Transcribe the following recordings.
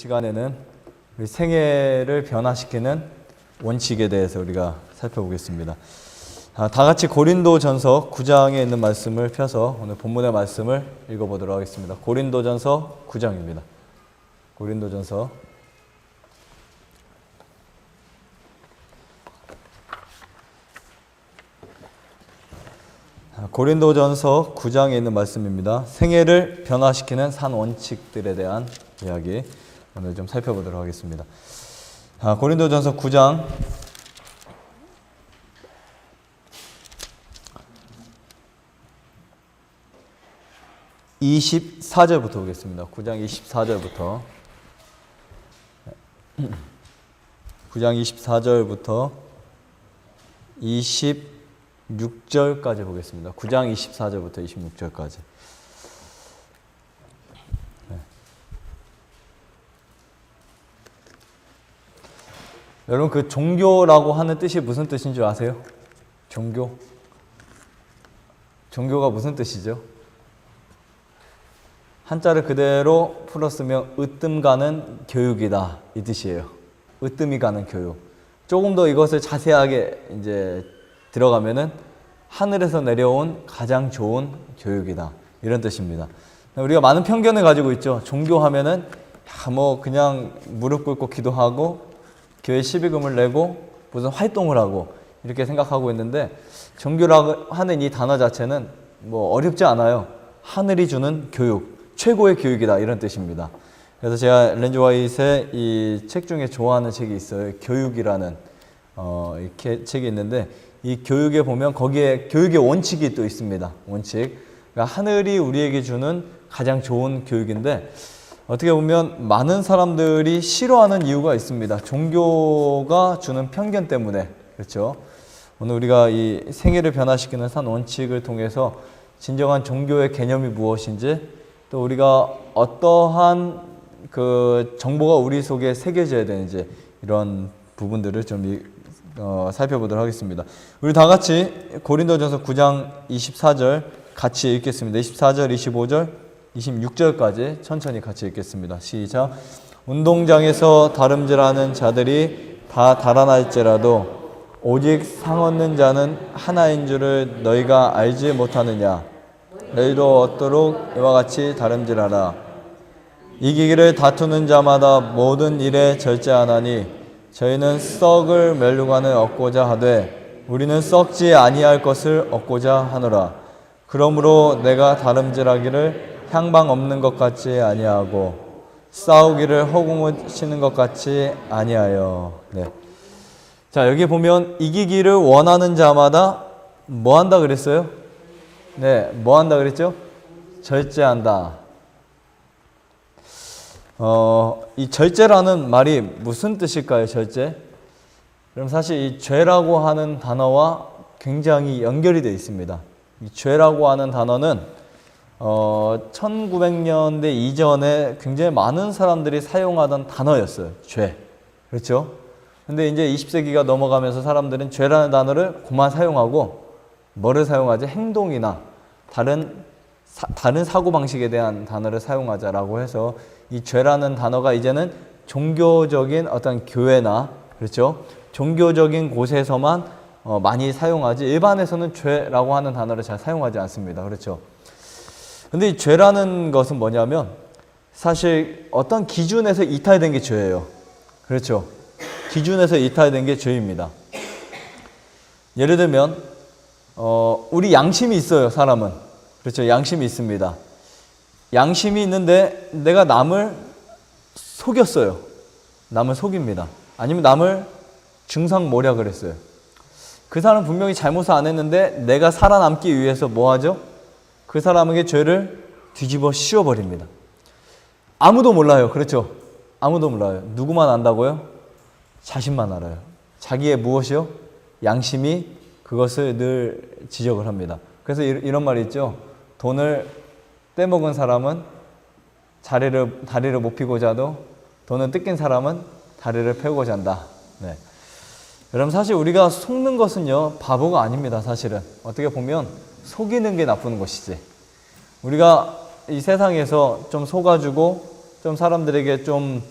시간에는 우리 생애를 변화시키는 원칙에 대해서 우리가 살펴보겠습니다. 다 같이 고린도전서 9장에 있는 말씀을 펴서 오늘 본문의 말씀을 읽어보도록 하겠습니다. 고린도전서 9장입니다. 고린도전서 고린도전서 9장에 있는 말씀입니다. 생애를 변화시키는 산 원칙들에 대한 이야기 오늘 좀 살펴보도록 하겠습니다. 고린도전서 9장 24절부터 보겠습니다. 9장 24절부터 9장 24절부터 26절까지 보겠습니다. 9장 24절부터 26절까지. 여러분, 그 종교라고 하는 뜻이 무슨 뜻인 줄 아세요? 종교? 종교가 무슨 뜻이죠? 한자를 그대로 풀었으면 으뜸 가는 교육이다, 이 뜻이에요. 으뜸이 가는 교육. 조금 더 이것을 자세하게 이제 들어가면은 하늘에서 내려온 가장 좋은 교육이다, 이런 뜻입니다. 우리가 많은 편견을 가지고 있죠. 종교하면은 그냥 무릎 꿇고 기도하고 교회 시비금을 내고 무슨 활동을 하고 이렇게 생각하고 있는데, 종교라고 하는 이 단어 자체는 어렵지 않아요. 하늘이 주는 교육, 최고의 교육이다, 이런 뜻입니다. 그래서 제가 엘렌 G. 화이트의 이 책 중에 좋아하는 책이 있어요. 교육이라는 이렇게 책이 있는데, 이 교육에 보면 거기에 교육의 원칙이 또 있습니다. 원칙. 그러니까 하늘이 우리에게 주는 가장 좋은 교육인데, 어떻게 보면 많은 사람들이 싫어하는 이유가 있습니다. 종교가 주는 편견 때문에. 그렇죠? 오늘 우리가 이 생애를 변화시키는 산 원칙을 통해서 진정한 종교의 개념이 무엇인지, 또 우리가 어떠한 그 정보가 우리 속에 새겨져야 되는지, 이런 부분들을 좀 살펴보도록 하겠습니다. 우리 다 같이 고린도전서 9장 24절 같이 읽겠습니다. 24절, 25절, 26절까지 천천히 같이 읽겠습니다. 시작. 운동장에서 다름질하는 자들이 다 달아날지라도 오직 상 얻는 자는 하나인 줄을 너희가 알지 못하느냐. 너희도 얻도록 이와 같이 다름질하라. 이기기를 다투는 자마다 모든 일에 절제하나니 저희는 썩을 멸류관을 얻고자 하되 우리는 썩지 아니할 것을 얻고자 하노라. 그러므로 내가 다름질하기를 향방 없는 것 같이 아니하고 싸우기를 허공을 치는 것 같이 아니하여. 네. 자, 여기 보면 이기기를 원하는 자마다 뭐 한다 그랬어요? 네, 뭐 한다 그랬죠? 절제한다. 이 절제라는 말이 무슨 뜻일까요? 절제? 그럼 사실 이 죄라고 하는 단어와 굉장히 연결이 되어 있습니다. 이 죄라고 하는 단어는 1900년대 이전에 굉장히 많은 사람들이 사용하던 단어였어요. 죄. 그렇죠? 근데 이제 20세기가 넘어가면서 사람들은 죄라는 단어를 그만 사용하고 뭐를 사용하지? 행동이나 다른 사고방식에 대한 단어를 사용하자라고 해서 이 죄라는 단어가 이제는 종교적인 어떤 교회나, 그렇죠? 종교적인 곳에서만 많이 사용하지, 일반에서는 죄라고 하는 단어를 잘 사용하지 않습니다. 그렇죠? 근데 이 죄라는 것은 뭐냐면 사실 어떤 기준에서 이탈된 게 죄예요. 그렇죠? 기준에서 이탈된 게 죄입니다. 예를 들면 우리 양심이 있어요. 사람은. 그렇죠? 양심이 있습니다. 양심이 있는데 내가 남을 속였어요. 남을 속입니다. 아니면 남을 중상모략을 했어요. 그 사람은 분명히 잘못을 안 했는데 내가 살아남기 위해서 뭐 하죠? 그 사람에게 죄를 뒤집어 씌워버립니다. 아무도 몰라요. 그렇죠? 아무도 몰라요. 누구만 안다고요? 자신만 알아요. 자기의 무엇이요? 양심이 그것을 늘 지적을 합니다. 그래서 이런 말이 있죠. 돈을 떼먹은 사람은 다리를 못 펴고 자도 돈을 뜯긴 사람은 다리를 펴고 잔다. 네. 여러분, 사실 우리가 속는 것은요, 바보가 아닙니다. 사실은 어떻게 보면 속이는 게 나쁜 것이지, 우리가 이 세상에서 좀 속아주고 좀 사람들에게 좀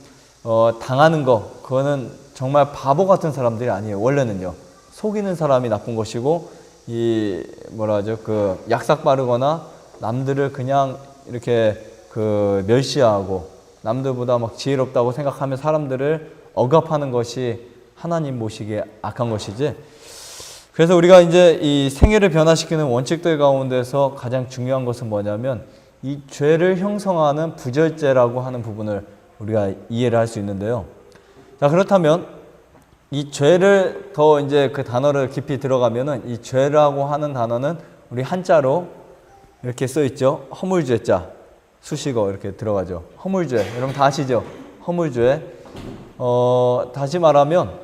당하는 거, 그거는 정말 바보 같은 사람들이 아니에요. 원래는요. 속이는 사람이 나쁜 것이고, 이 뭐라 하죠? 그 약삭 빠르거나 남들을 그냥 이렇게 그 멸시하고 남들보다 막 지혜롭다고 생각하면 사람들을 억압하는 것이 하나님 보시기에 악한 것이지. 그래서 우리가 이제 이 생애를 변화시키는 원칙들 가운데서 가장 중요한 것은 뭐냐면 이 죄를 형성하는 부절제라고 하는 부분을 우리가 이해를 할 수 있는데요. 자, 그렇다면 이 죄를 더 이제 그 단어를 깊이 들어가면은 이 죄라고 하는 단어는 우리 한자로 이렇게 써 있죠. 허물죄자, 수식어 이렇게 들어가죠. 허물죄. 여러분 다 아시죠? 허물죄. 다시 말하면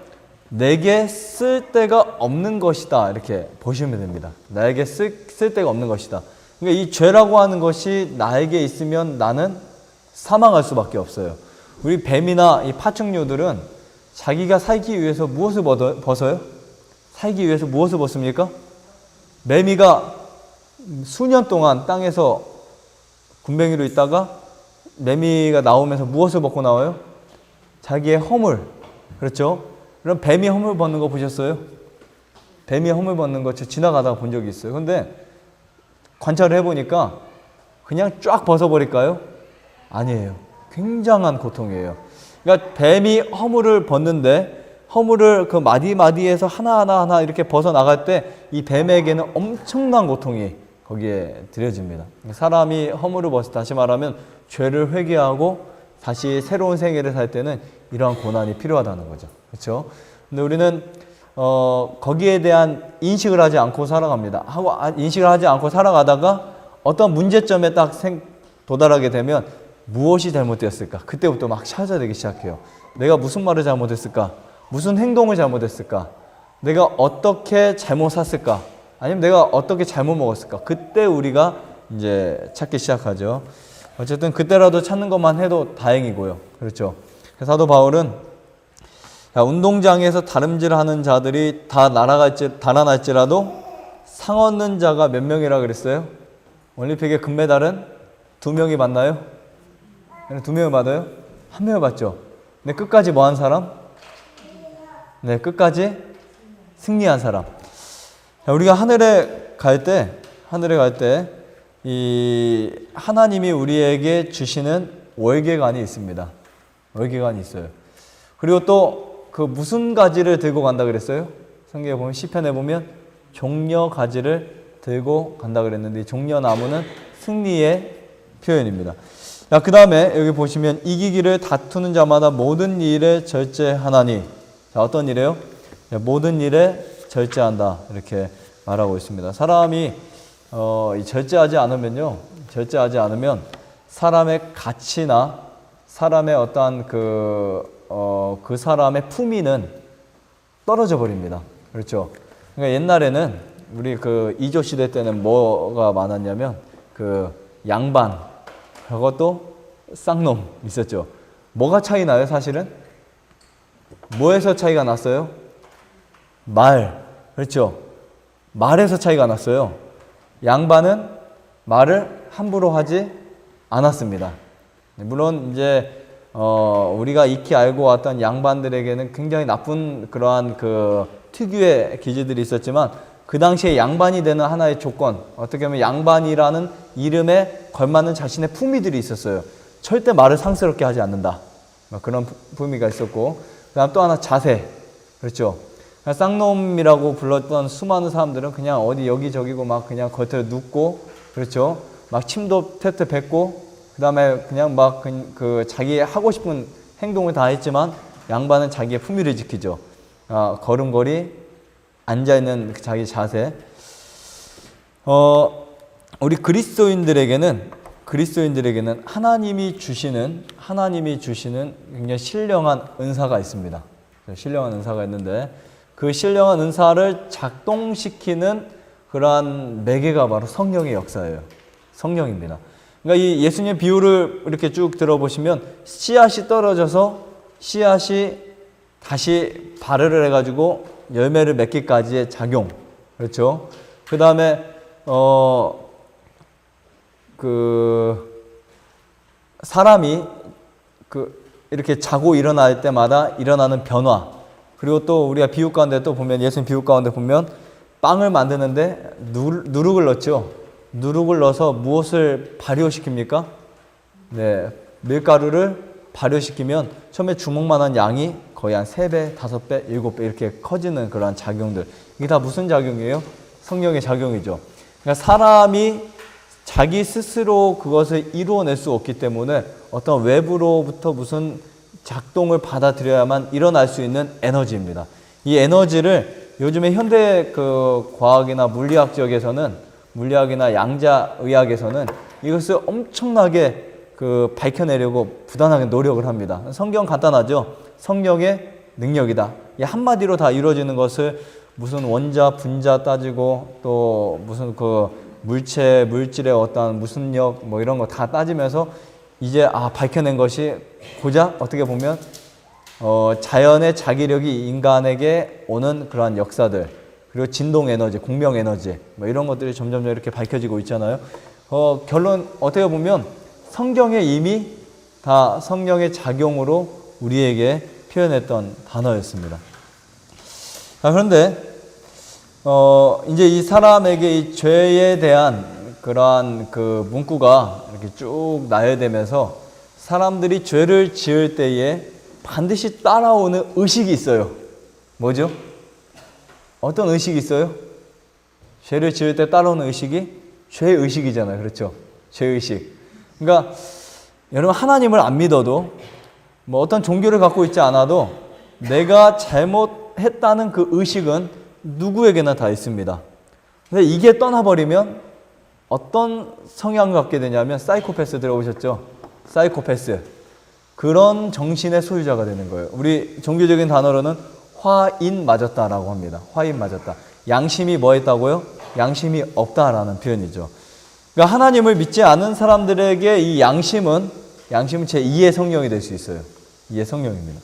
내게 쓸데가 없는 것이다. 이렇게 보시면 됩니다. 나에게 쓸데가 없는 것이다. 그러니까 이 죄라고 하는 것이 나에게 있으면 나는 사망할 수밖에 없어요. 우리 뱀이나 이 파충류들은 자기가 살기 위해서 무엇을 벗어요? 살기 위해서 무엇을 벗습니까? 매미가 수년 동안 땅에서 군뱅이로 있다가 매미가 나오면서 무엇을 벗고 나와요? 자기의 허물. 그렇죠? 그럼 뱀이 허물 벗는 거 보셨어요? 뱀이 허물 벗는 거 저 지나가다가 본 적이 있어요. 근데 관찰을 해보니까 그냥 쫙 벗어버릴까요? 아니에요. 굉장한 고통이에요. 그러니까 뱀이 허물을 벗는데 허물을 그 마디마디에서 하나하나 이렇게 벗어나갈 때 이 뱀에게는 엄청난 고통이 거기에 들여집니다. 사람이 허물을 벗어 다시 말하면 죄를 회개하고 다시 새로운 생애를 살 때는 이러한 고난이 필요하다는 거죠. 그렇죠? 근데 우리는 거기에 대한 인식을 하지 않고 살아갑니다. 인식을 하지 않고 살아가다가 어떤 문제점에 딱 도달하게 되면 무엇이 잘못되었을까? 그때부터 막 찾아내기 시작해요. 내가 무슨 말을 잘못했을까? 무슨 행동을 잘못했을까? 내가 어떻게 잘못 샀을까? 아니면 내가 어떻게 잘못 먹었을까? 그때 우리가 이제 찾기 시작하죠. 어쨌든 그때라도 찾는 것만 해도 다행이고요. 그렇죠? 사도 바울은 운동장에서 다름질하는 자들이 다 달아날지라도 상 얻는 자가 몇 명이라 그랬어요? 올림픽의 금메달은 2명이 받나요? 2명이 받아요? 1명이 받죠. 근데 끝까지 뭐 한 사람? 네, 끝까지 승리한 사람. 우리가 하늘에 갈 때, 이 하나님이 우리에게 주시는 월계관이 있습니다. 월계관이 있어요. 그리고 또 그 무슨 가지를 들고 간다 그랬어요? 성경에 보면 시편에 보면 종려 가지를 들고 간다 그랬는데 종려나무는 승리의 표현입니다. 자, 그 다음에 여기 보시면 이기기를 다투는 자마다 모든 일에 절제하나니. 자, 어떤 일이에요? 모든 일에 절제한다. 이렇게 말하고 있습니다. 사람이 절제하지 않으면 사람의 가치나 사람의 어떠한 그 사람의 품위는 떨어져 버립니다. 그렇죠? 그러니까 옛날에는 우리 그 이조 시대 때는 뭐가 많았냐면 그 양반, 그것도 쌍놈 있었죠. 뭐가 차이 나요, 사실은? 뭐에서 차이가 났어요? 말. 그렇죠? 말에서 차이가 났어요. 양반은 말을 함부로 하지 않았습니다. 물론 이제 우리가 익히 알고 왔던 양반들에게는 굉장히 나쁜 그러한 그 특유의 기질들이 있었지만 그 당시에 양반이 되는 하나의 조건, 어떻게 보면 양반이라는 이름에 걸맞는 자신의 품위들이 있었어요. 절대 말을 상스럽게 하지 않는다. 그런 품위가 있었고, 그 다음 또 하나 자세. 그렇죠? 쌍놈이라고 불렀던 수많은 사람들은 그냥 어디 여기저기고 막 그냥 겉에 눕고, 그렇죠? 막 침도 태태 뱉고, 그 다음에 그냥 막 그 자기 하고 싶은 행동을 다 했지만 양반은 자기의 품위를 지키죠. 걸음걸이, 앉아있는 자기 자세. 우리 그리스도인들에게는 하나님이 주시는 굉장히 신령한 은사가 있습니다. 신령한 은사가 있는데 그 신령한 은사를 작동시키는 그러한 매개가 바로 성령의 역사예요. 성령입니다. 그러니까 이 예수님의 비유를 이렇게 쭉 들어보시면 씨앗이 떨어져서 씨앗이 다시 발효를 해가지고 열매를 맺기까지의 작용. 그렇죠? 그 다음에 사람이 이렇게 자고 일어날 때마다 일어나는 변화, 그리고 또 우리가 비유 가운데 또 보면, 예수님 비유 가운데 보면 빵을 만드는데 누룩을 넣죠. 누룩을 넣어서 무엇을 발효시킵니까? 네, 밀가루를 발효시키면 처음에 주먹만한 양이 거의 한 3배, 5배, 7배 이렇게 커지는 그런 작용들. 이게 다 무슨 작용이에요? 성령의 작용이죠. 그러니까 사람이 자기 스스로 그것을 이루어낼 수 없기 때문에 어떤 외부로부터 무슨 작동을 받아들여야만 일어날 수 있는 에너지입니다. 이 에너지를 요즘에 현대 그 과학이나 물리학이나 양자의학에서는 이것을 엄청나게 그 밝혀내려고 부단하게 노력을 합니다. 성경 간단하죠? 성령의 능력이다. 이 한마디로 다 이루어지는 것을 무슨 원자, 분자 따지고 또 무슨 그 물질의 어떤 무슨 력 뭐 이런 거 다 따지면서 이제 밝혀낸 것이 고작 어떻게 보면 자연의 자기력이 인간에게 오는 그러한 역사들, 그리고 진동 에너지, 공명 에너지 뭐 이런 것들이 점점 이렇게 밝혀지고 있잖아요. 결론 어떻게 보면 성경에 이미 다 성령의 작용으로 우리에게 표현했던 단어였습니다. 그런데 이제 이 사람에게 이 죄에 대한 그러한 그 문구가 이렇게 쭉 나열되면서 사람들이 죄를 지을 때에 반드시 따라오는 의식이 있어요. 뭐죠? 어떤 의식이 있어요? 죄를 지을 때 따라오는 의식이 죄의식이잖아요. 그렇죠? 죄의식. 그러니까 여러분, 하나님을 안 믿어도 뭐 어떤 종교를 갖고 있지 않아도 내가 잘못했다는 그 의식은 누구에게나 다 있습니다. 근데 이게 떠나버리면 어떤 성향을 갖게 되냐면 사이코패스 들어보셨죠? 사이코패스. 그런 정신의 소유자가 되는 거예요. 우리 종교적인 단어로는 화인 맞았다라고 합니다. 화인 맞았다. 양심이 뭐 했다고요? 양심이 없다라는 표현이죠. 그러니까 하나님을 믿지 않은 사람들에게 이 양심은 제2의 성령이 될 수 있어요. 2의 성령입니다.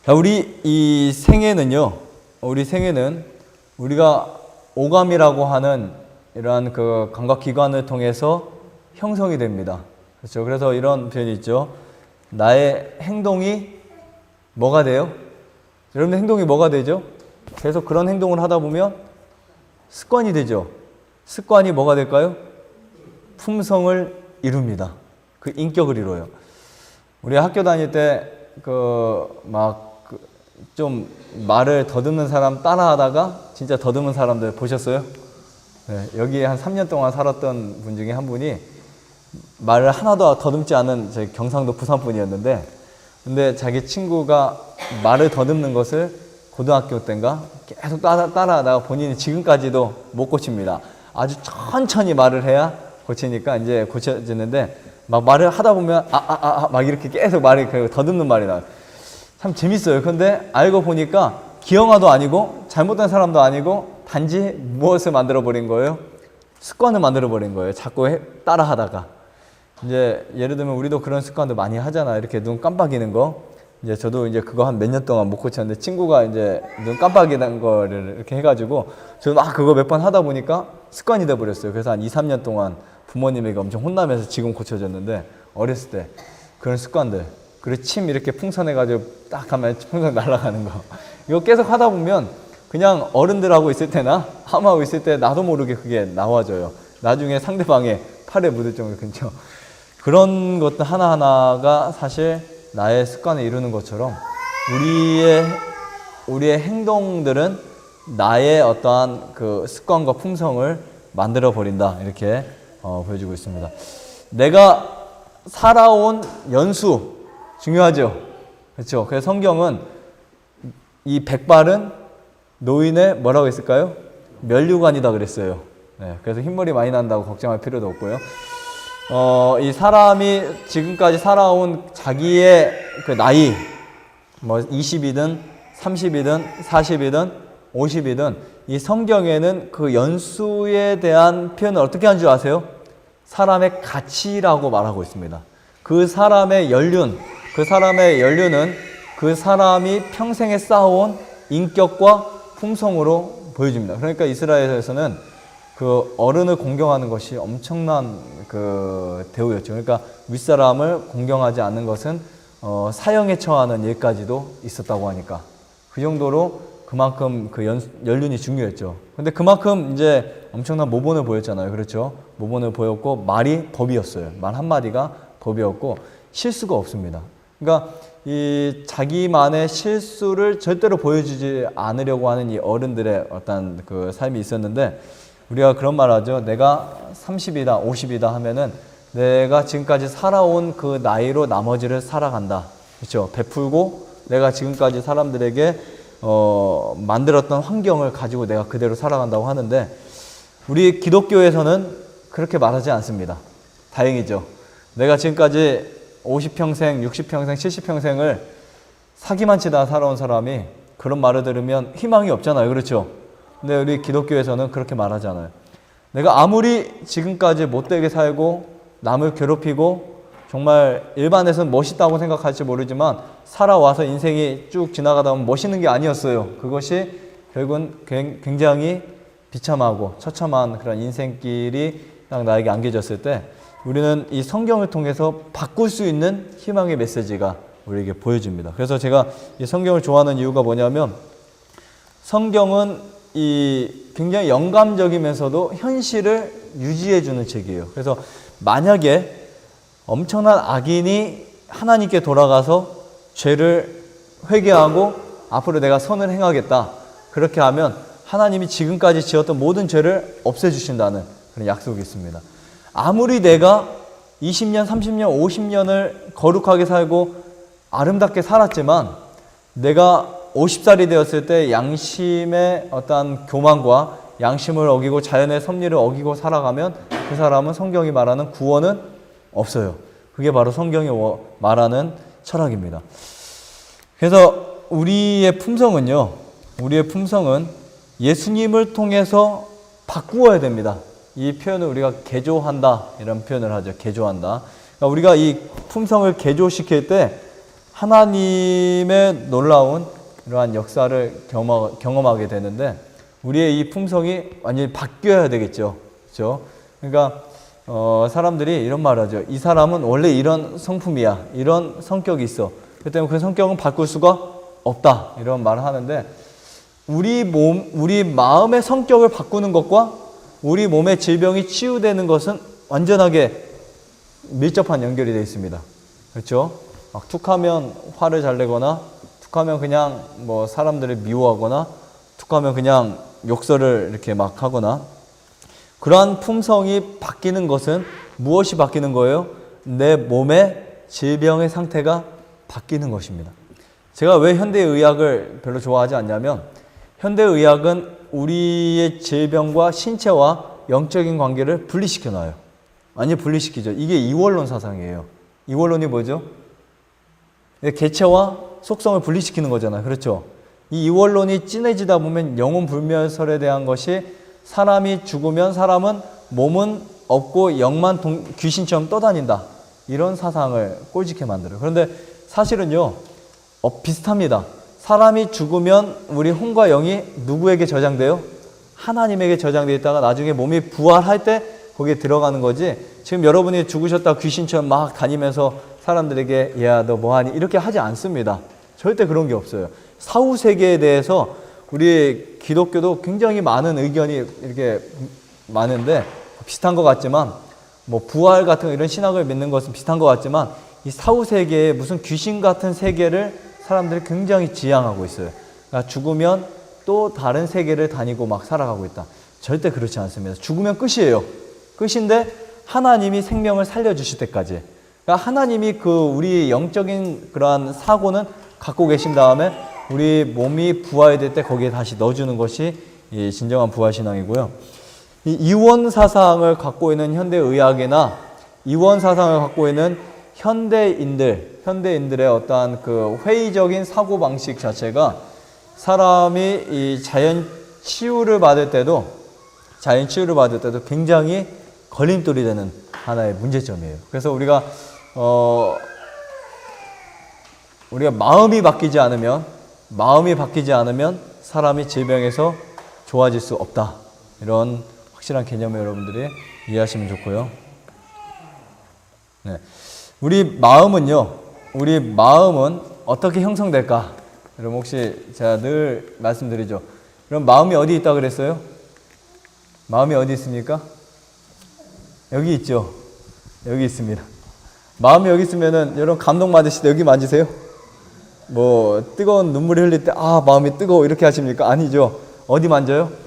우리 이 생애는요, 우리가 오감이라고 하는 이러한 그 감각기관을 통해서 형성이 됩니다. 그렇죠? 그래서 이런 표현이 있죠. 나의 행동이 뭐가 돼요? 여러분의 행동이 뭐가 되죠? 계속 그런 행동을 하다 보면 습관이 되죠. 습관이 뭐가 될까요? 품성을 이룹니다. 그 인격을 이뤄요. 우리 학교 다닐 때 좀 말을 더듬는 사람 따라하다가 진짜 더듬는 사람들 보셨어요? 네, 여기에 한 3년 동안 살았던 분 중에 한 분이 말을 하나도 더듬지 않은 제 경상도 부산 분이었는데, 근데 자기 친구가 말을 더듬는 것을 고등학교 때인가 계속 따라하다가 본인이 지금까지도 못 고칩니다. 아주 천천히 말을 해야 고치니까 이제 고쳐지는데, 막 말을 하다 보면 막 이렇게 계속 말이 더듬는 말이 나와요. 참 재밌어요. 근데 알고 보니까 기형아도 아니고 잘못된 사람도 아니고 단지 무엇을 만들어 버린 거예요? 습관을 만들어 버린 거예요. 자꾸 따라하다가. 이제 예를 들면 우리도 그런 습관도 많이 하잖아. 이렇게 눈 깜빡이는 거. 이제 저도 이제 그거 한 몇 년 동안 못 고쳤는데, 친구가 이제 눈 깜빡이는 거를 이렇게 해가지고 저도 막 그거 몇 번 하다 보니까 습관이 돼 버렸어요. 그래서 한 2, 3년 동안 부모님에게 엄청 혼나면서 지금 고쳐졌는데, 어렸을 때 그런 습관들, 그리고 침 이렇게 풍선해가지고 딱 하면 풍선 날아가는 거, 이거 계속 하다 보면 그냥 어른들하고 있을 때나 함하고 있을 때 나도 모르게 그게 나와져요. 나중에 상대방의 팔에 묻을 정도. 그렇죠? 그런 것들 하나하나가 사실 나의 습관을 이루는 것처럼 우리의 행동들은 나의 어떠한 그 습관과 품성을 만들어 버린다, 이렇게 보여주고 있습니다. 내가 살아온 연수 중요하죠. 그렇죠? 그래서 성경은 이 백발은 노인의 뭐라고 했을까요? 면류관이다 그랬어요. 네, 그래서 흰머리 많이 난다고 걱정할 필요도 없고요. 이 사람이 지금까지 살아온 자기의 그 나이, 뭐 20이든 30이든 40이든 50이든 이 성경에는 그 연수에 대한 표현을 어떻게 한 줄 아세요? 사람의 가치라고 말하고 있습니다. 그 사람의 연륜은 그 사람이 평생에 쌓아온 인격과 품성으로 보여집니다. 그러니까 이스라엘에서는 그 어른을 공경하는 것이 엄청난 그 대우였죠. 그러니까 윗사람을 공경하지 않는 것은 사형에 처하는 일까지도 있었다고 하니까 그 정도로 그만큼 그 연륜이 중요했죠. 근데 그만큼 이제 엄청난 모본을 보였잖아요. 그렇죠? 모본을 보였고 말이 법이었어요. 말 한마디가 법이었고 실수가 없습니다. 그러니까 이 자기만의 실수를 절대로 보여주지 않으려고 하는 이 어른들의 어떤 그 삶이 있었는데 우리가 그런 말 하죠. 내가 30이다, 50이다 하면은 내가 지금까지 살아온 그 나이로 나머지를 살아간다. 그렇죠? 베풀고 내가 지금까지 사람들에게 만들었던 환경을 가지고 내가 그대로 살아간다고 하는데 우리 기독교에서는 그렇게 말하지 않습니다. 다행이죠. 내가 지금까지 50평생, 60평생, 70평생을 사기만 치다 살아온 사람이 그런 말을 들으면 희망이 없잖아요. 그렇죠? 근데 우리 기독교에서는 그렇게 말하잖아요. 내가 아무리 지금까지 못되게 살고 남을 괴롭히고 정말 일반에서는 멋있다고 생각할지 모르지만 살아와서 인생이 쭉 지나가다 보면 멋있는 게 아니었어요. 그것이 결국은 굉장히 비참하고 처참한 그런 인생길이 딱 나에게 안겨졌을 때 우리는 이 성경을 통해서 바꿀 수 있는 희망의 메시지가 우리에게 보여집니다. 그래서 제가 이 성경을 좋아하는 이유가 뭐냐면 성경은 이 굉장히 영감적이면서도 현실을 유지해주는 책이에요. 그래서 만약에 엄청난 악인이 하나님께 돌아가서 죄를 회개하고 앞으로 내가 선을 행하겠다. 그렇게 하면 하나님이 지금까지 지었던 모든 죄를 없애주신다는 그런 약속이 있습니다. 아무리 내가 20년, 30년, 50년을 거룩하게 살고 아름답게 살았지만 내가 50살이 되었을 때 양심의 어떠한 교만과 양심을 어기고 자연의 섭리를 어기고 살아가면 그 사람은 성경이 말하는 구원은 없어요. 그게 바로 성경이 말하는 철학입니다. 그래서 우리의 품성은 예수님을 통해서 바꾸어야 됩니다. 이 표현을 우리가 개조한다 이런 표현을 하죠. 개조한다. 그러니까 우리가 이 품성을 개조시킬 때 하나님의 놀라운 이러한 역사를 경험하게 되는데 우리의 이 품성이 완전히 바뀌어야 되겠죠. 그렇죠? 그러니까 사람들이 이런 말을 하죠. 이 사람은 원래 이런 성품이야. 이런 성격이 있어. 그렇기 때문에 그 성격은 바꿀 수가 없다. 이런 말을 하는데 우리 마음의 성격을 바꾸는 것과 우리 몸의 질병이 치유되는 것은 완전하게 밀접한 연결이 되어 있습니다. 그렇죠? 막 툭하면 화를 잘 내거나 툭하면 그냥 뭐 사람들을 미워하거나 툭하면 그냥 욕설을 이렇게 막 하거나 그러한 품성이 바뀌는 것은 무엇이 바뀌는 거예요? 내 몸의 질병의 상태가 바뀌는 것입니다. 제가 왜 현대의학을 별로 좋아하지 않냐면 현대의학은 우리의 질병과 신체와 영적인 관계를 분리시켜 놔요. 완전히 분리시키죠. 이게 이원론 사상이에요. 이원론이 뭐죠? 개체와 속성을 분리시키는 거잖아요. 그렇죠? 이 이원론이 진해지다 보면 영혼 불멸설에 대한 것이 사람이 죽으면 사람은 몸은 없고 영만 귀신처럼 떠다닌다. 이런 사상을 꼴짓게 만들어요. 그런데 사실은요, 비슷합니다. 사람이 죽으면 우리 혼과 영이 누구에게 저장돼요? 하나님에게 저장되어 있다가 나중에 몸이 부활할 때 거기에 들어가는 거지. 지금 여러분이 죽으셨다 귀신처럼 막 다니면서 사람들에게 야, 너 뭐하니? 이렇게 하지 않습니다. 절대 그런 게 없어요. 사후세계에 대해서 우리 기독교도 굉장히 많은 의견이 이렇게 많은데 비슷한 것 같지만 뭐 부활 같은 이런 신학을 믿는 것은 비슷한 것 같지만 이 사후세계에 무슨 귀신 같은 세계를 사람들이 굉장히 지향하고 있어요. 그러니까 죽으면 또 다른 세계를 다니고 막 살아가고 있다. 절대 그렇지 않습니다. 죽으면 끝이에요. 끝인데 하나님이 생명을 살려주실 때까지. 그러니까 하나님이 우리 영적인 그러한 사고는 갖고 계신 다음에 우리 몸이 부활될 때 거기에 다시 넣어주는 것이 이 진정한 부활신앙이고요. 이 이원 사상을 갖고 있는 현대의학이나 이원 사상을 갖고 있는 현대인들의 어떠한 그 회의적인 사고방식 자체가 사람이 이 자연 치유를 받을 때도 굉장히 걸림돌이 되는 하나의 문제점이에요. 그래서 우리가 마음이 바뀌지 않으면 사람이 질병에서 좋아질 수 없다. 이런 확실한 개념을 여러분들이 이해하시면 좋고요. 네. 우리 마음은 어떻게 형성될까? 여러분 혹시 제가 늘 말씀드리죠. 그럼 마음이 어디 있다 그랬어요? 마음이 어디 있습니까? 여기 있죠. 여기 있습니다. 마음이 여기 있으면은 여러분 감동 받으실 때 여기 만지세요? 뭐 뜨거운 눈물이 흘릴 때 마음이 뜨거워 이렇게 하십니까? 아니죠. 어디 만져요?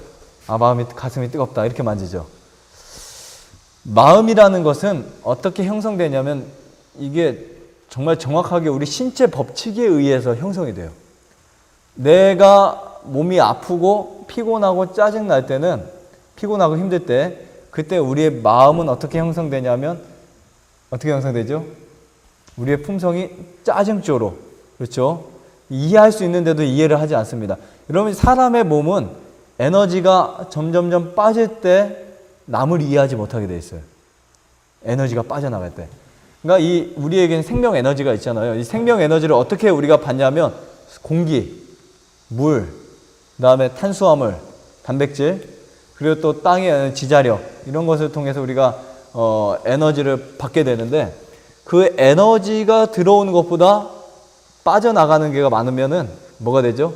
가슴이 뜨겁다 이렇게 만지죠. 마음이라는 것은 어떻게 형성되냐면 이게 정말 정확하게 우리 신체 법칙에 의해서 형성이 돼요. 내가 몸이 아프고 피곤하고 짜증날 때는, 피곤하고 힘들 때, 그때 우리의 마음은 어떻게 형성되냐면 어떻게 형성되죠? 우리의 품성이 짜증조로, 그렇죠? 이해할 수 있는데도 이해를 하지 않습니다. 여러분, 사람의 몸은 에너지가 점점점 빠질 때 남을 이해하지 못하게 돼 있어요. 에너지가 빠져나갈 때. 그러니까 우리에게는 생명 에너지가 있잖아요. 이 생명 에너지를 어떻게 우리가 받냐면 공기, 물, 그다음에 탄수화물, 단백질, 그리고 또 땅의 지자력 이런 것을 통해서 우리가 에너지를 받게 되는데, 그 에너지가 들어오는 것보다 빠져나가는 게가 많으면은 뭐가 되죠?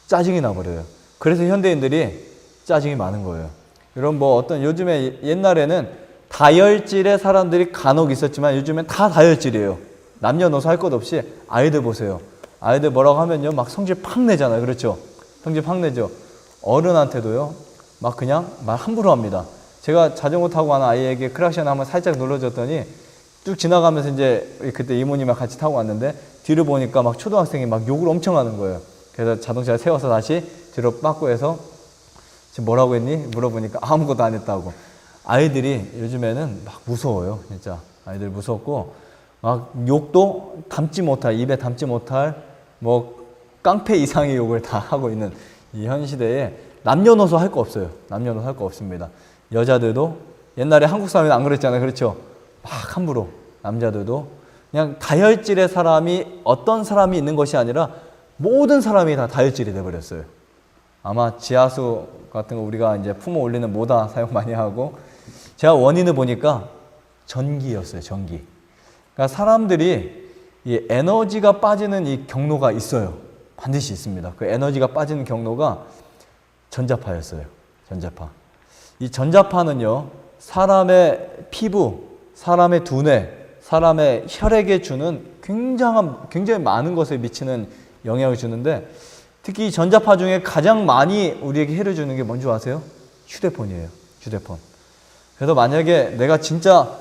짜증이 나버려요. 그래서 현대인들이 짜증이 많은 거예요. 여러분 요즘에 옛날에는 다혈질의 사람들이 간혹 있었지만 요즘엔 다 다혈질이에요. 남녀노소 할 것 없이. 아이들 보세요. 아이들 뭐라고 하면요 막 성질 팍 내잖아요. 그렇죠? 성질 팍 내죠. 어른한테도요 막 그냥 말 함부로 합니다. 제가 자전거 타고 가는 아이에게 크락션 한번 살짝 눌러줬더니 쭉 지나가면서 이제 그때 이모님이랑 같이 타고 왔는데 뒤를 보니까 막 초등학생이 막 욕을 엄청 하는 거예요. 그래서 자동차를 세워서 다시 뒤로 빠꾸해서 지금 뭐라고 했니? 물어보니까 아무것도 안 했다고. 아이들이 요즘에는 막 무서워요. 진짜 아이들 무섭고 막 욕도 입에 담지 못할 뭐 깡패 이상의 욕을 다 하고 있는 이 현 시대에 남녀노소 할 거 없어요. 남녀노소 할 거 없습니다. 여자들도 옛날에 한국 사람이 안 그랬잖아요. 그렇죠? 막 함부로. 남자들도 그냥 다혈질의 사람이 어떤 사람이 있는 것이 아니라 모든 사람이 다 다혈질이 돼버렸어요. 아마 지하수 같은 거 우리가 이제 품어 올리는 모다 사용 많이 하고, 제가 원인을 보니까 전기였어요. 전기. 그러니까 사람들이 이 에너지가 빠지는 이 경로가 있어요. 반드시 있습니다. 그 에너지가 빠지는 경로가 전자파였어요. 전자파. 이 전자파는요, 사람의 피부, 사람의 두뇌, 사람의 혈액에 주는 굉장히 많은 것에 미치는 영향을 주는데, 특히 이 전자파 중에 가장 많이 우리에게 해를 주는 게 뭔지 아세요? 휴대폰이에요. 휴대폰. 그래서 만약에 내가 진짜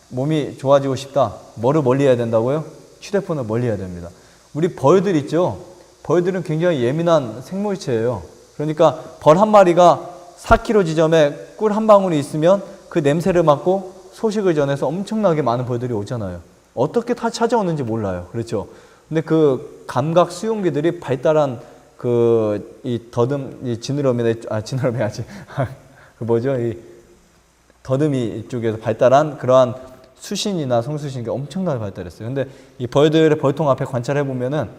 몸이 좋아지고 싶다. 뭐를 멀리 해야 된다고요? 휴대폰을 멀리 해야 됩니다. 우리 벌들 있죠? 벌들은 굉장히 예민한 생물체예요. 그러니까 벌 한 마리가 4km 지점에 꿀 한 방울이 있으면 그 냄새를 맡고 소식을 전해서 엄청나게 많은 벌들이 오잖아요. 어떻게 다 찾아오는지 몰라요. 그렇죠? 근데 그 감각 수용기들이 발달한 지느러미 아직 이 더듬이 쪽에서 발달한 그러한 수신이나 성수신이 엄청나게 발달했어요. 근데 이 벌들의 벌통 앞에 관찰해 보면은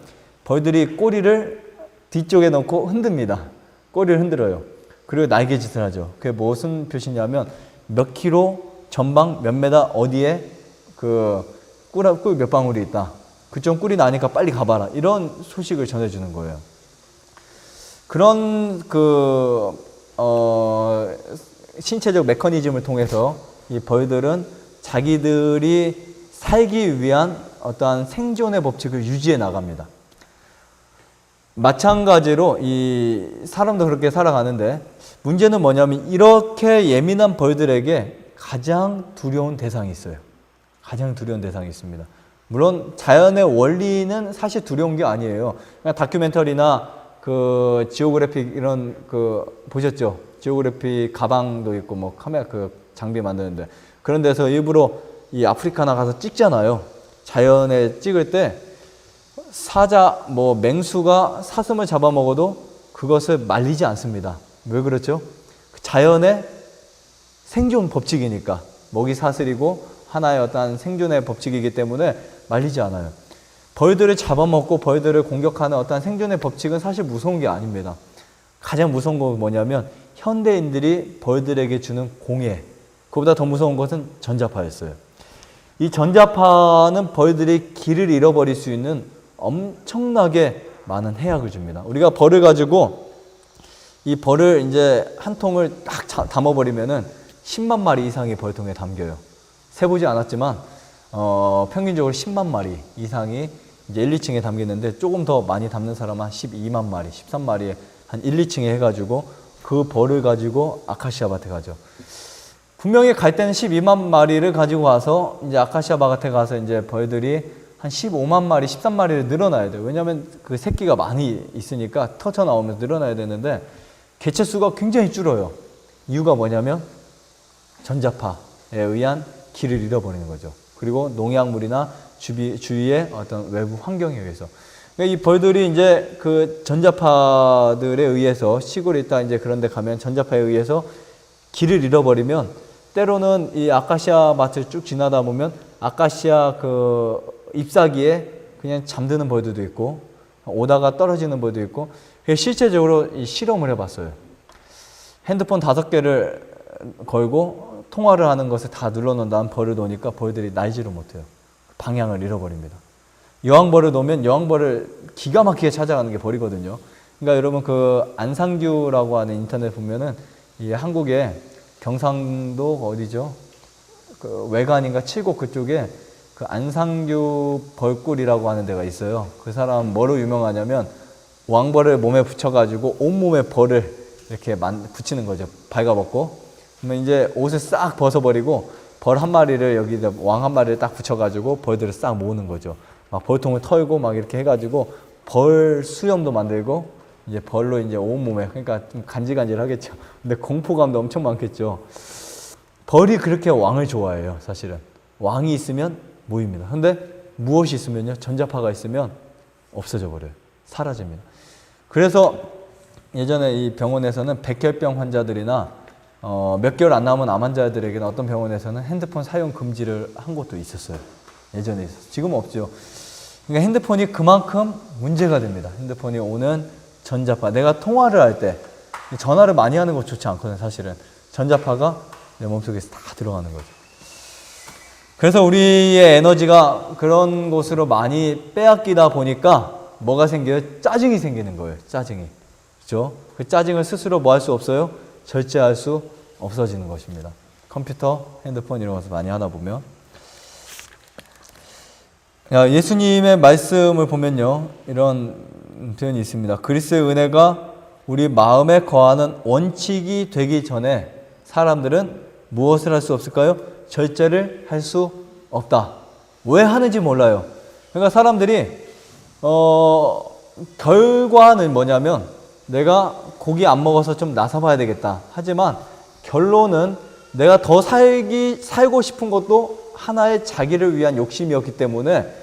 벌들이 꼬리를 뒤쪽에 넣고 흔듭니다. 꼬리를 흔들어요. 그리고 날개짓을 하죠. 그게 무슨 표시냐면 몇 킬로 전방 몇 메다 어디에 꿀 몇 방울이 있다. 그쪽 꿀이 나니까 빨리 가봐라. 이런 소식을 전해주는 거예요. 그런 신체적 메커니즘을 통해서 이 벌들은 자기들이 살기 위한 어떠한 생존의 법칙을 유지해 나갑니다. 마찬가지로 이 사람도 그렇게 살아가는데, 문제는 뭐냐면 이렇게 예민한 벌들에게 가장 두려운 대상이 있어요. 가장 두려운 대상이 있습니다. 물론 자연의 원리는 사실 두려운 게 아니에요. 그냥 다큐멘터리나 지오그래픽 이런 보셨죠? 지오그래픽 가방도 있고 뭐 카메라 장비 만드는데, 그런 데서 일부러 이 아프리카나 가서 찍잖아요. 자연에 찍을 때 맹수가 사슴을 잡아먹어도 그것을 말리지 않습니다. 왜 그렇죠? 자연의 생존 법칙이니까. 먹이 사슬이고 하나의 어떤 생존의 법칙이기 때문에 말리지 않아요. 벌들을 잡아먹고 벌들을 공격하는 어떤 생존의 법칙은 사실 무서운 게 아닙니다. 가장 무서운 건 뭐냐면 현대인들이 벌들에게 주는 공해, 그보다 더 무서운 것은 전자파였어요. 이 전자파는 벌들이 길을 잃어버릴 수 있는 엄청나게 많은 해악을 줍니다. 우리가 벌을 가지고 이 벌을 이제 한 통을 딱 담아버리면은 10만 마리 이상이 벌통에 담겨요. 세보지 않았지만 평균적으로 10만 마리 이상이 이제 1, 2층에 담기는데, 조금 더 많이 담는 사람은 한 12만 마리, 13마리에 한 1, 2층에 해가지고 그 벌을 가지고 아카시아 밭에 가죠. 분명히 갈 때는 12만 마리를 가지고 와서 이제 아카시아 밭에 가서 이제 벌들이 한 15만 마리, 13마리를 늘어나야 돼요. 왜냐하면 그 새끼가 많이 있으니까 터져 나오면서 늘어나야 되는데 개체수가 굉장히 줄어요. 이유가 뭐냐면 전자파에 의한 길을 잃어버리는 거죠. 그리고 농약물이나 주위의 어떤 외부 환경에 의해서. 그러니까 이 벌들이 이제 그 전자파들에 의해서, 시골에 있다 이제 그런 데 가면 전자파에 의해서 길을 잃어버리면, 때로는 이 아카시아 밭을 쭉 지나다 보면 아카시아 그 잎사귀에 그냥 잠드는 벌들도 있고, 오다가 떨어지는 벌도 있고. 실제적으로 이 실험을 해봤어요. 핸드폰 5개를 걸고 통화를 하는 것을 다 눌러놓은 다음 벌을 놓으니까 벌들이 날지를 못해요. 방향을 잃어버립니다. 여왕벌을 놓으면 여왕벌을 기가 막히게 찾아가는 게 벌이거든요. 그러니까 여러분 그 안상규라고 하는 인터넷 보면은 이 한국에 경상도 어디죠? 그 외관인가 칠곡 그쪽에 그 안상규 벌꿀이라고 하는 데가 있어요. 그 사람 뭐로 유명하냐면 왕벌을 몸에 붙여가지고 온몸에 벌을 이렇게 붙이는 거죠. 발가벗고. 그러면 이제 옷을 싹 벗어버리고 벌 한 마리를 여기다 왕 한 마리를 딱 붙여가지고 벌들을 싹 모으는 거죠. 막 벌통을 털고 막 이렇게 해가지고 벌 수염도 만들고 이제 벌로 이제 온몸에, 그러니까 좀 간질간질하겠죠. 근데 공포감도 엄청 많겠죠. 벌이 그렇게 왕을 좋아해요, 사실은. 왕이 있으면 모입니다. 근데 무엇이 있으면요, 전자파가 있으면 없어져 버려요. 사라집니다. 그래서 예전에 이 병원에서는 백혈병 환자들이나 몇 개월 안 남은 암 환자들에게는 어떤 병원에서는 핸드폰 사용 금지를 한 곳도 있었어요. 예전에 있었어요. 지금은 없죠. 그러니까 핸드폰이 그만큼 문제가 됩니다. 핸드폰이 오는 전자파. 내가 통화를 할 때 전화를 많이 하는 거 좋지 않거든요, 사실은. 전자파가 내 몸속에서 다 들어가는 거죠. 그래서 우리의 에너지가 그런 곳으로 많이 빼앗기다 보니까 뭐가 생겨요? 짜증이 생기는 거예요. 짜증이. 그렇죠? 그 짜증을 스스로 뭐 할 수 없어요? 절제할 수 없어지는 것입니다. 컴퓨터, 핸드폰 이런 것을 많이 하다 보면. 예수님의 말씀을 보면요, 이런 표현이 있습니다. 그리스도의 은혜가 우리 마음에 거하는 원칙이 되기 전에 사람들은 무엇을 할 수 없을까요? 절제를 할 수 없다. 왜 하는지 몰라요. 그러니까 사람들이 결과는 뭐냐면 내가 고기 안 먹어서 좀 나서봐야 되겠다. 하지만 결론은 내가 더 살고 싶은 것도 하나의 자기를 위한 욕심이었기 때문에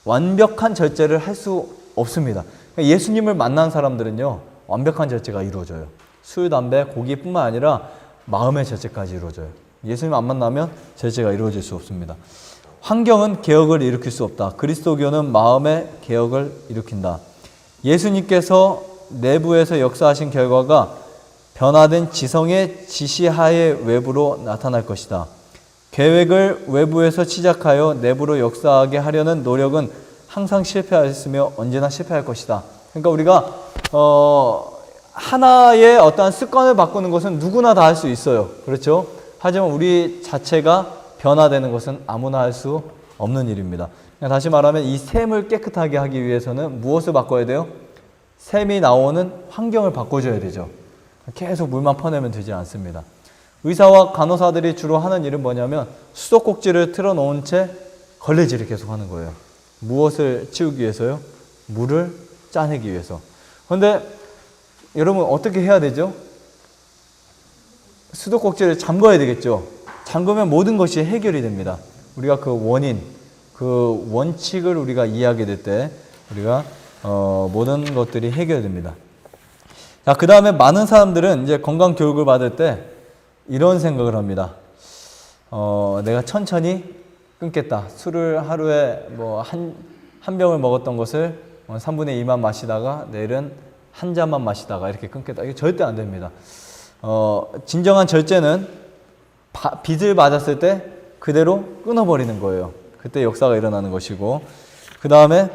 완벽한 절제를 할 수 없습니다. 그러니까 예수님을 만난 사람들은요, 완벽한 절제가 이루어져요. 술, 담배, 고기뿐만 아니라 마음의 절제까지 이루어져요. 예수님 안 만나면 절제가 이루어질 수 없습니다. 환경은 개혁을 일으킬 수 없다. 그리스도교는 마음의 개혁을 일으킨다. 예수님께서 내부에서 역사하신 결과가 변화된 지성의 지시하에 외부로 나타날 것이다. 계획을 외부에서 시작하여 내부로 역사하게 하려는 노력은 항상 실패하였으며 언제나 실패할 것이다. 그러니까 우리가 하나의 어떠한 습관을 바꾸는 것은 누구나 다 할 수 있어요. 그렇죠? 하지만 우리 자체가 변화되는 것은 아무나 할 수 없는 일입니다. 다시 말하면 이 샘을 깨끗하게 하기 위해서는 무엇을 바꿔야 돼요? 샘이 나오는 환경을 바꿔줘야 되죠. 계속 물만 퍼내면 되지 않습니다. 의사와 간호사들이 주로 하는 일은 뭐냐면 수도꼭지를 틀어놓은 채 걸레질을 계속 하는 거예요. 무엇을 치우기 위해서요? 물을 짜내기 위해서. 그런데 여러분 어떻게 해야 되죠? 수도꼭지를 잠궈야 되겠죠. 잠그면 모든 것이 해결이 됩니다. 우리가 그 원인, 그 원칙을 우리가 이해하게 될 때 우리가 모든 것들이 해결됩니다. 자, 그 다음에 많은 사람들은 이제 건강 교육을 받을 때 이런 생각을 합니다. 내가 천천히 끊겠다. 술을 하루에 뭐 한 병을 먹었던 것을 3분의 2만 마시다가 내일은 한 잔만 마시다가 이렇게 끊겠다. 이게 절대 안 됩니다. 진정한 절제는 빚을 맞았을 때 그대로 끊어버리는 거예요. 그때 역사가 일어나는 것이고, 그 다음에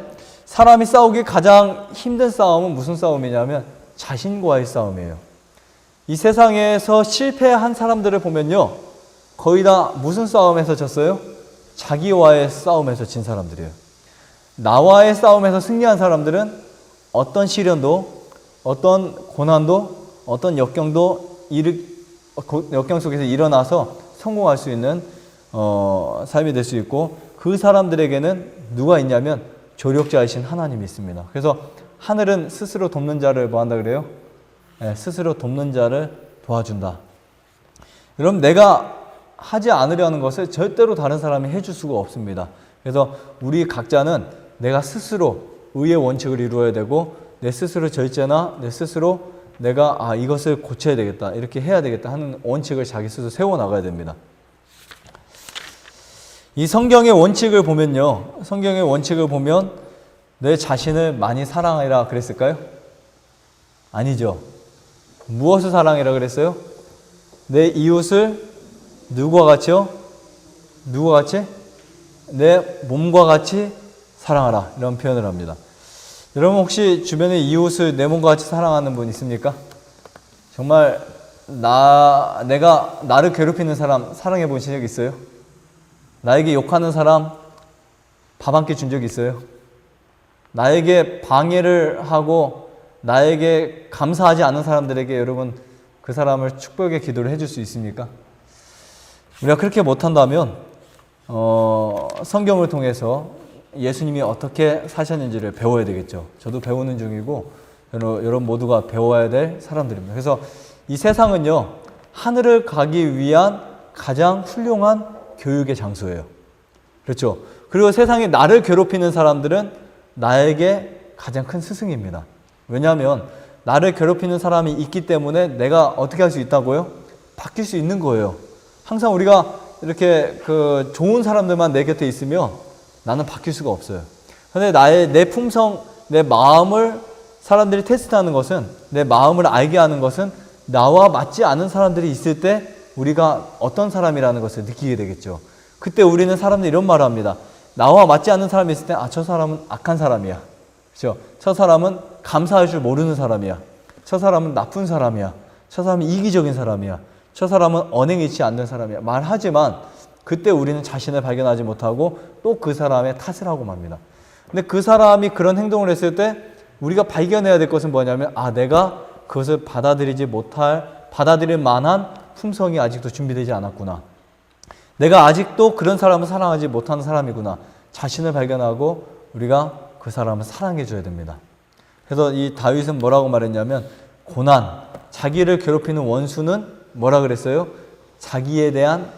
사람이 싸우기 가장 힘든 싸움은 무슨 싸움이냐면 자신과의 싸움이에요. 이 세상에서 실패한 사람들을 보면요, 거의 다 무슨 싸움에서 졌어요? 자기와의 싸움에서 진 사람들이에요. 나와의 싸움에서 승리한 사람들은 어떤 시련도, 어떤 고난도, 어떤 역경 속에서 일어나서 성공할 수 있는 삶이 될 수 있고, 그 사람들에게는 누가 있냐면 조력자이신 하나님이 있습니다. 그래서 하늘은 스스로 돕는 자를 뭐 한다 그래요? 네, 스스로 돕는 자를 도와준다. 여러분, 내가 하지 않으려는 것을 절대로 다른 사람이 해줄 수가 없습니다. 그래서 우리 각자는 내가 스스로 의의 원칙을 이루어야 되고, 내 스스로 절제나 내 스스로 내가 이것을 고쳐야 되겠다, 이렇게 해야 되겠다 하는 원칙을 자기 스스로 세워나가야 됩니다. 이 성경의 원칙을 보면요, 성경의 원칙을 보면 내 자신을 많이 사랑하라 그랬을까요? 아니죠. 무엇을 사랑하라 그랬어요? 내 이웃을 누구와 같이요? 누구와 같이? 내 몸과 같이 사랑하라, 이런 표현을 합니다. 여러분, 혹시 주변에 이웃을 내 몸과 같이 사랑하는 분 있습니까? 정말 내가 나를 괴롭히는 사람 사랑해 보신 적 있어요? 나에게 욕하는 사람 밥 한 끼 준 적 있어요? 나에게 방해를 하고 나에게 감사하지 않는 사람들에게 여러분 그 사람을 축복의 기도를 해줄 수 있습니까? 우리가 그렇게 못한다면 성경을 통해서 예수님이 어떻게 사셨는지를 배워야 되겠죠. 저도 배우는 중이고 여러분 모두가 배워야 될 사람들입니다. 그래서 이 세상은요, 하늘을 가기 위한 가장 훌륭한 교육의 장소예요. 그렇죠. 그리고 세상에 나를 괴롭히는 사람들은 나에게 가장 큰 스승입니다. 왜냐하면 나를 괴롭히는 사람이 있기 때문에 내가 어떻게 할 수 있다고요? 바뀔 수 있는 거예요. 항상 우리가 이렇게 좋은 사람들만 내 곁에 있으면 나는 바뀔 수가 없어요. 그런데 내 품성, 내 마음을 사람들이 테스트하는 것은, 내 마음을 알게 하는 것은 나와 맞지 않은 사람들이 있을 때 우리가 어떤 사람이라는 것을 느끼게 되겠죠. 그때 우리는 사람들이 이런 말을 합니다. 나와 맞지 않는 사람이 있을 때, 저 사람은 악한 사람이야. 그렇죠? 저 사람은 감사할 줄 모르는 사람이야. 저 사람은 나쁜 사람이야. 저 사람은 이기적인 사람이야. 저 사람은 언행이 있지 않는 사람이야. 말하지만 그때 우리는 자신을 발견하지 못하고 또 그 사람의 탓을 하고 맙니다. 근데 그 사람이 그런 행동을 했을 때 우리가 발견해야 될 것은 뭐냐면, 내가 그것을 받아들일 만한 품성이 아직도 준비되지 않았구나. 내가 아직도 그런 사람을 사랑하지 못하는 사람이구나. 자신을 발견하고 우리가 그 사람을 사랑해 줘야 됩니다. 그래서 이 다윗은 뭐라고 말했냐면, 고난, 자기를 괴롭히는 원수는 뭐라 그랬어요? 자기에 대한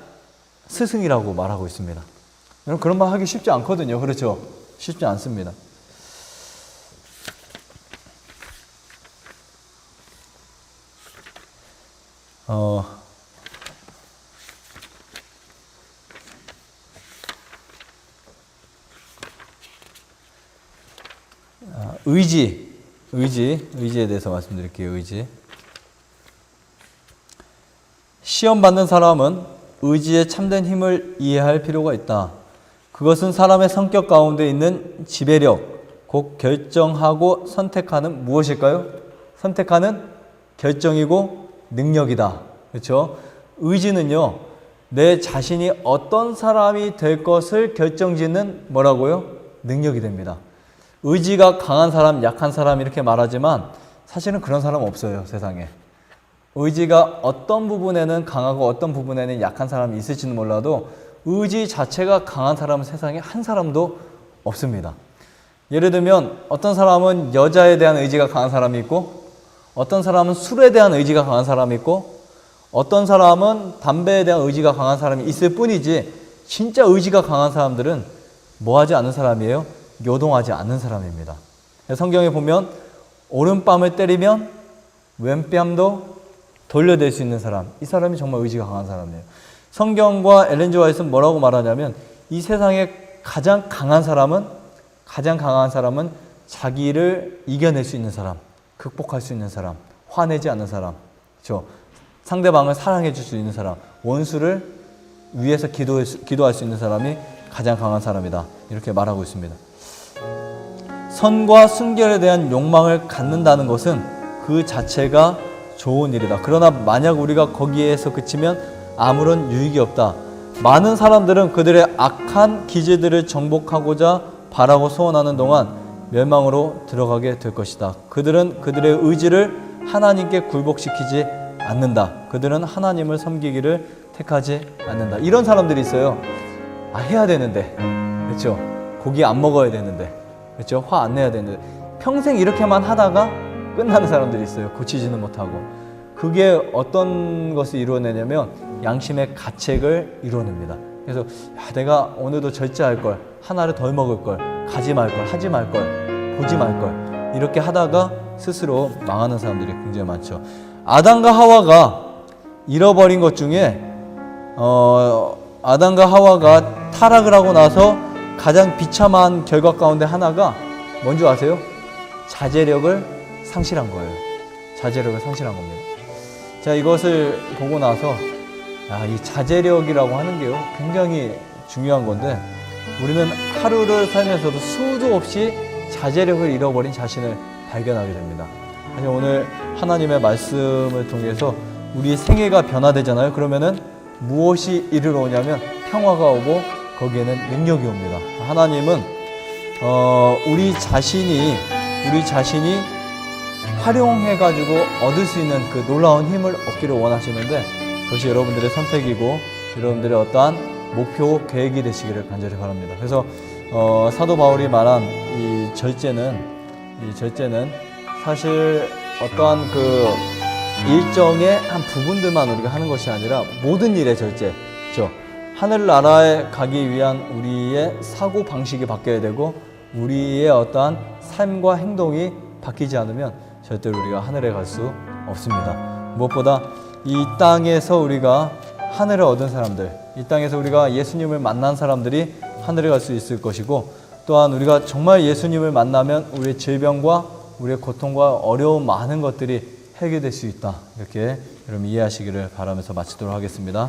스승이라고 말하고 있습니다. 여러분, 그런 말 하기 쉽지 않거든요. 그렇죠? 쉽지 않습니다. 의지에 대해서 말씀드릴게요. 의지. 시험 받는 사람은 의지의 참된 힘을 이해할 필요가 있다. 그것은 사람의 성격 가운데 있는 지배력, 곧 결정하고 선택하는 무엇일까요? 선택하는 결정이고 능력이다. 그렇죠? 의지는요, 내 자신이 어떤 사람이 될 것을 결정짓는 뭐라고요? 능력이 됩니다. 의지가 강한 사람, 약한 사람 이렇게 말하지만 사실은 그런 사람 없어요, 세상에. 의지가 어떤 부분에는 강하고 어떤 부분에는 약한 사람이 있을지는 몰라도 의지 자체가 강한 사람은 세상에 한 사람도 없습니다. 예를 들면 어떤 사람은 여자에 대한 의지가 강한 사람이 있고, 어떤 사람은 술에 대한 의지가 강한 사람이 있고, 어떤 사람은 담배에 대한 의지가 강한 사람이 있을 뿐이지, 진짜 의지가 강한 사람들은 뭐 하지 않는 사람이에요? 요동하지 않는 사람입니다. 성경에 보면 오른뺨을 때리면 왼뺨도 돌려댈 수 있는 사람, 이 사람이 정말 의지가 강한 사람이에요. 성경과 엘렌 지 화이트는 뭐라고 말하냐면, 이 세상에 가장 강한 사람은 자기를 이겨낼 수 있는 사람, 극복할 수 있는 사람, 화내지 않는 사람, 그렇죠? 상대방을 사랑해 줄 수 있는 사람, 원수를 위해서 기도할 수 있는 사람이 가장 강한 사람이다. 이렇게 말하고 있습니다. 선과 순결에 대한 욕망을 갖는다는 것은 그 자체가 좋은 일이다. 그러나 만약 우리가 거기에서 그치면 아무런 유익이 없다. 많은 사람들은 그들의 악한 기질들을 정복하고자 바라고 소원하는 동안 멸망으로 들어가게 될 것이다. 그들은 그들의 의지를 하나님께 굴복시키지 않는다. 그들은 하나님을 섬기기를 택하지 않는다. 이런 사람들이 있어요. 해야 되는데, 그렇죠? 고기 안 먹어야 되는데, 그렇죠? 화 안 내야 되는데, 평생 이렇게만 하다가 끝나는 사람들이 있어요. 고치지는 못하고. 그게 어떤 것을 이루어내냐면 양심의 가책을 이루어냅니다. 그래서 내가 오늘도 절제할 걸, 하나를 덜 먹을 걸, 가지 말 걸, 하지 말 걸, 보지 말 걸, 이렇게 하다가 스스로 망하는 사람들이 굉장히 많죠. 아담과 하와가 잃어버린 것 중에 아담과 하와가 타락을 하고 나서 가장 비참한 결과 가운데 하나가 뭔지 아세요? 자제력을 상실한 거예요. 자제력을 상실한 겁니다. 자, 이것을 보고 나서 이 자제력이라고 하는 게요, 굉장히 중요한 건데, 우리는 하루를 살면서도 수도 없이 자제력을 잃어버린 자신을 발견하게 됩니다. 사실 오늘 하나님의 말씀을 통해서 우리 생애가 변화되잖아요. 그러면은 무엇이 이르러 오냐면 평화가 오고 거기에는 능력이 옵니다. 하나님은 우리 자신이 활용해가지고 얻을 수 있는 그 놀라운 힘을 얻기를 원하시는데, 그것이 여러분들의 선택이고 여러분들의 어떠한 목표, 계획이 되시기를 간절히 바랍니다. 그래서 사도 바울이 말한 이 절제는 사실 어떠한 그 일정의 한 부분들만 우리가 하는 것이 아니라 모든 일의 절제, 그렇죠? 하늘나라에 가기 위한 우리의 사고 방식이 바뀌어야 되고, 우리의 어떠한 삶과 행동이 바뀌지 않으면 절대로 우리가 하늘에 갈 수 없습니다. 무엇보다 이 땅에서 우리가 하늘을 얻은 사람들, 이 땅에서 우리가 예수님을 만난 사람들이 하늘에 갈 수 있을 것이고, 또한 우리가 정말 예수님을 만나면 우리의 질병과 우리의 고통과 어려운 많은 것들이 해결될 수 있다. 이렇게 여러분 이해하시기를 바라면서 마치도록 하겠습니다.